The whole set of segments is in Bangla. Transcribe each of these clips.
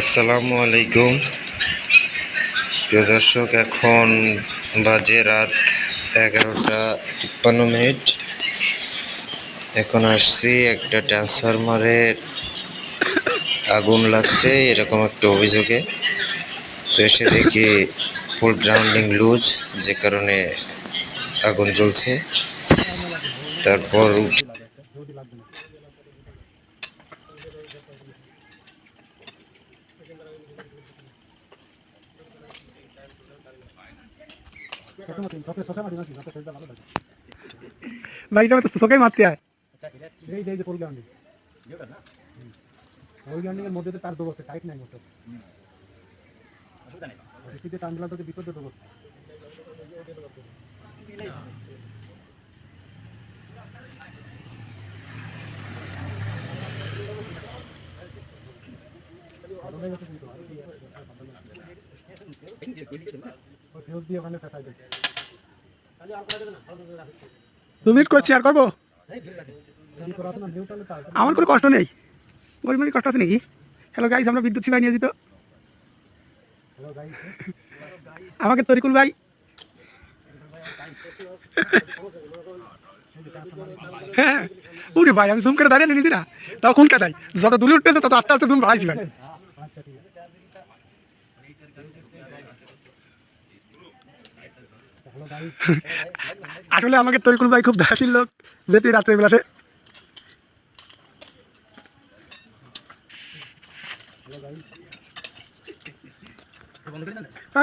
আসসালামু আলাইকুম প্রিয় দর্শক, এখন বাজে রাত 11টা 53 মিনিট। এখন আসছি একটা ট্রান্সফরমারে আগুন লাগছে এরকম একটা অভিযোগে। তো এসে দেখি ফুল গ্রাউন্ডিং লুজ, যে কারণে আগুন জ্বলছে। তারপর भाई तो सोके मारते हैं এই যে ফুল গ্রাউন্ডিং ফুল গ্রাউন্ডিং এর মধ্যে তো তার দোবস্ত টাইট নাই মতো এদিকে টানলা তো বিপদ দোবস্ত দু মিনিট করছি আর করবো। আমার কোনো কষ্ট নেই, গরিবের কষ্ট আছে নাকি? হ্যালো গাইস, আমরা বিদ্যুৎ সেবায় নিয়োজিত। আমাকে তরিকুল ভাই হ্যাঁ উরে ভাই, আমি জুম করে দাঁড়িয়ে নিয়েছি না, তাও কোনটা দেয় যত দূরে উঠতেছে তত আস্তে আস্তে জুম বাড়াইছি ভাই। আসলে আমাকে তরিকুল ভাই খুব দাসীর লোক, যেতে রাত্রে বেলাতে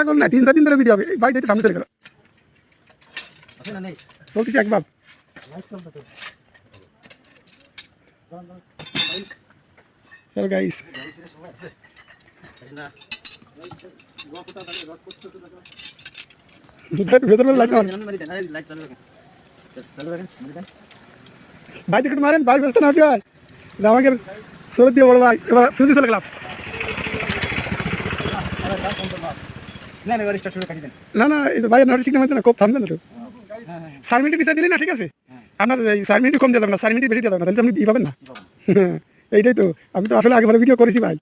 এখন না 3-4 দিন ধরে ভিডিও হবে ভাই, দেখতে সামনে চলে গেল চলতেছি একবার। হ্যালো গাইস, ভেতরে লাইট ভাই টিকিট মারেন ভাই, ব্যস্ত না ভাই, আমাকে সরে দিয়ে বড় ভাই এবার ফিউজি চলে গেলাম। না না এই ভাই আপনার ঠিক না খুব থামবেন তো 4 মিনিট পিছিয়ে দিলে না, ঠিক আছে আপনার এই 4 মিনিট কম দিয়ে দেবেন না, 4 মিনিট বেশি দিয়ে দেবেন না, তাহলে আপনি ই পাবেন না। এইটাই তো, আমি তো আসলে আগে ভিডিও করেছি ভাই।